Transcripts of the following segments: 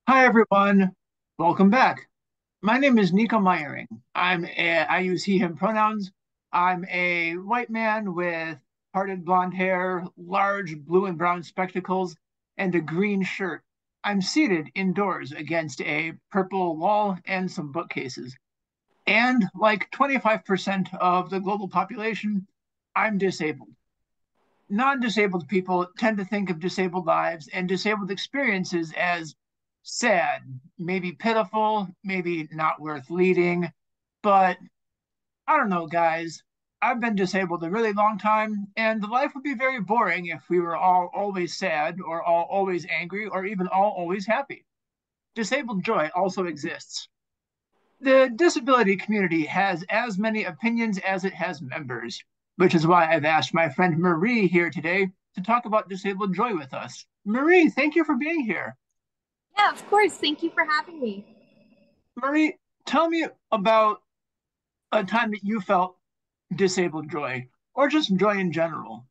Hi everyone, welcome back. My name is Nico. I use he, him pronouns. I'm a white man with parted blonde hair, large blue and brown spectacles, and a green shirt. I'm seated indoors against a purple wall and some bookcases. And like 25% of the global population, I'm disabled. Non-disabled people tend to think of disabled lives and disabled experiences as sad, maybe pitiful, maybe not worth leading. But I don't know, guys. I've been disabled a really long time, and life would be very boring if we were all always sad, or all always angry, or even all always happy. Disabled joy also exists. The disability community has as many opinions as it has members, which is why I've asked my friend Marie here today to talk about disabled joy with us. Marie, thank you for being here. Yeah, of course. Thank you for having me. Marie, tell me about a time that you felt disabled joy, or just joy in general.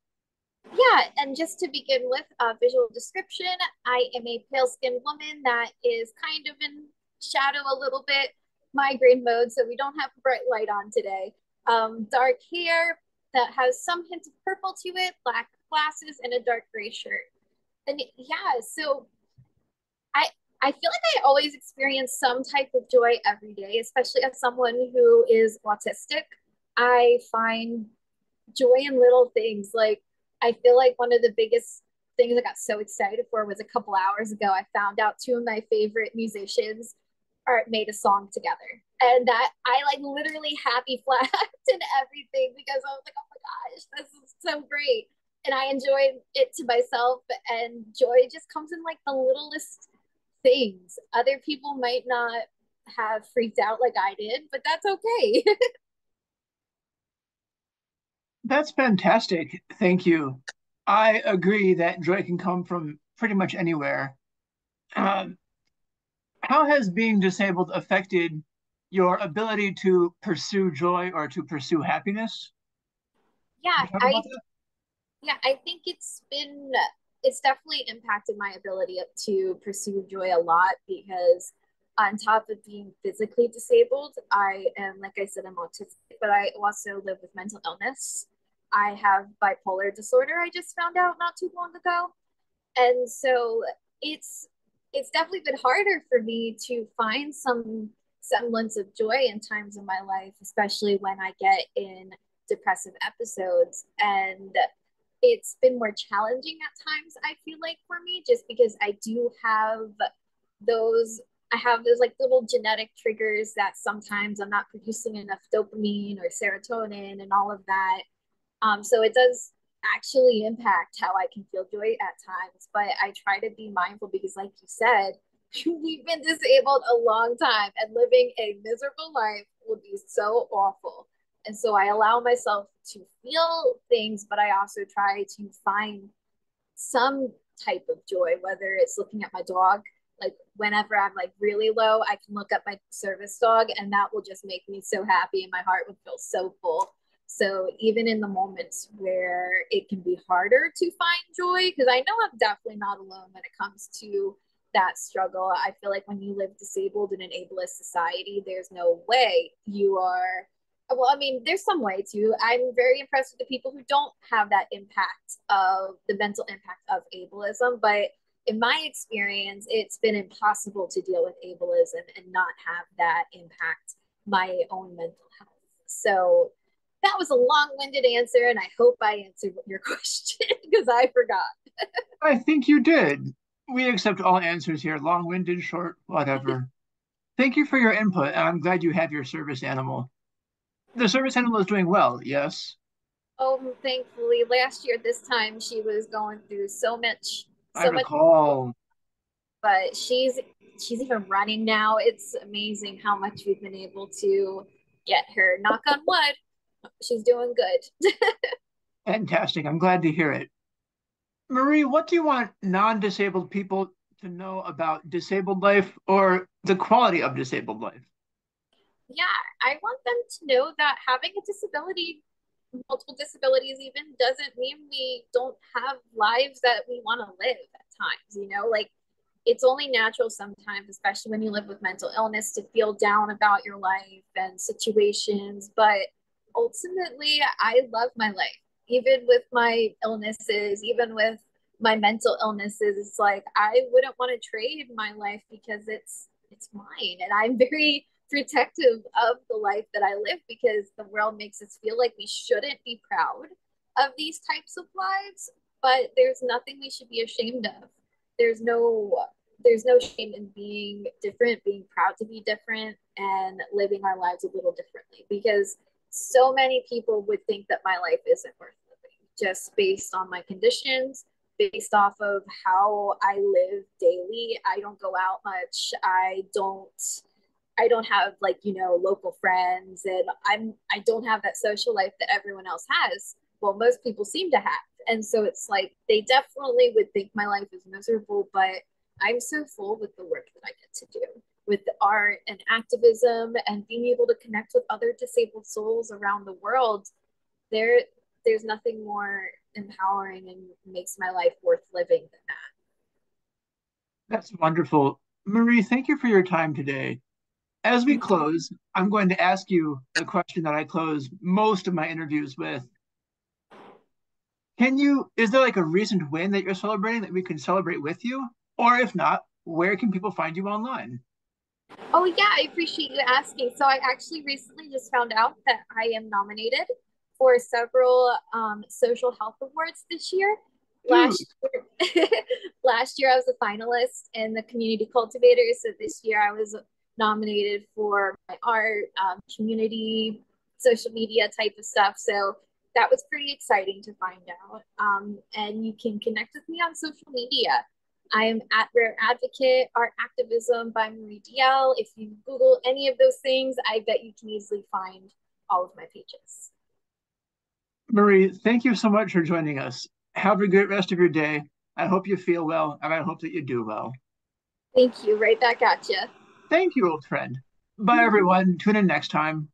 Yeah, and just to begin with, a visual description, I am a pale skinned woman that is kind of in shadow a little bit, migraine mode, so we don't have a bright light on today. Dark hair that has some hint of purple to it, black glasses, and a dark gray shirt. And yeah, so I I feel like I always experience some type of joy every day, especially as someone who is autistic. I find joy in little things. Like, I feel like one of the biggest things I got so excited for was a couple hours ago. I found out two of my favorite musicians are made a song together, and that I like literally happy flapped and everything because I was like, oh my gosh, this is so great. And I enjoyed it to myself, and joy just comes in like the littlest things. Other people might not have freaked out like I did, but that's okay. That's fantastic. Thank you. I agree that joy can come from pretty much anywhere. Um, how has being disabled affected your ability to pursue joy or to pursue happiness? yeah, Can you talk about I that? Yeah, I think it's definitely impacted my ability to pursue joy a lot because on top of being physically disabled, I am, like I said, I'm autistic, but I also live with mental illness. I have bipolar disorder, I just found out not too long ago. And so it's it's definitely been harder for me to find some semblance of joy in times of my life, especially when I get in depressive episodes. And it's been more challenging at times, I feel like, for me, just because those I have those like little genetic triggers that sometimes I'm not producing enough dopamine or serotonin and all of that. So it does actually impact how I can feel joy at times, but I try to be mindful because, like you said, we've been disabled a long time and living a miserable life would be so awful. And so I allow myself to feel things, but I also try to find some type of joy, whether it's looking at my dog. Like, whenever I'm like really low, I can look at my service dog and that will just make me so happy and my heart would feel so full. So even in the moments where it can be harder to find joy, because I know I'm definitely not alone when it comes to that struggle. I feel like when you live disabled in an ableist society, there's no way you are, well, I mean, there's some way to. I'm very impressed with the people who don't have that impact of the mental impact of ableism. But in my experience, it's been impossible to deal with ableism and not have that impact my own mental health. So that was a long winded answer. And I hope I answered your question because I forgot. I think you did. We accept all answers here, long-winded, short, whatever. Thank you for your input, and I'm glad you have your service animal. The service animal is doing well, yes, Oh, thankfully, last year this time she was going through I so much, recall. but she's even running now. It's amazing how much we've been able to get her. Knock on wood, she's doing good. Fantastic. I'm glad to hear it. Marie, what do you want non-disabled people to know about disabled life or the quality of disabled life? Yeah, I want them to know that having a disability, multiple disabilities even, doesn't mean we don't have lives that we want to live at times. Like, it's only natural sometimes, especially when you live with mental illness, to feel down about your life and situations. But ultimately, I love my life, even with my illnesses, even with my mental illnesses. It's like I wouldn't want to trade my life because it's mine, and I'm very protective of the life that I live because the world makes us feel like we shouldn't be proud of these types of lives, but there's nothing we should be ashamed of. There's no there's no shame in being different, being proud to be different, and living our lives a little differently because so many people would think that my life isn't worth living just based on my conditions, based off of how I live daily. I don't go out much. I don't have like, local friends, and I don't have that social life that everyone else has. Well, most people seem to have. And so it's like they definitely would think my life is miserable, but I'm so full with the work that I get to do with the art and activism and being able to connect with other disabled souls around the world. There there's nothing more empowering and makes my life worth living than that. That's wonderful. Marie, thank you for your time today. As we close, I'm going to ask you the question that I close most of my interviews with. Is there like a recent win that you're celebrating that we can celebrate with you? Or if not, where can people find you online? Oh, yeah, I appreciate you asking. So, I actually recently just found out that I am nominated for several social health awards this year. Dude, Last last year I was a finalist in the Community Cultivator. So this year I was nominated for my art, community, social media type of stuff. So that was pretty exciting to find out. And you can connect with me on social media. I am at Rare Advocate, Art Activism by Marie DL. If you Google any of those things, I bet you can easily find all of my pages. Marie, thank you so much for joining us. Have a great rest of your day. I hope you feel well, and I hope that you do well. Thank you. Right back at you. Thank you, old friend. Bye, everyone. Tune in next time.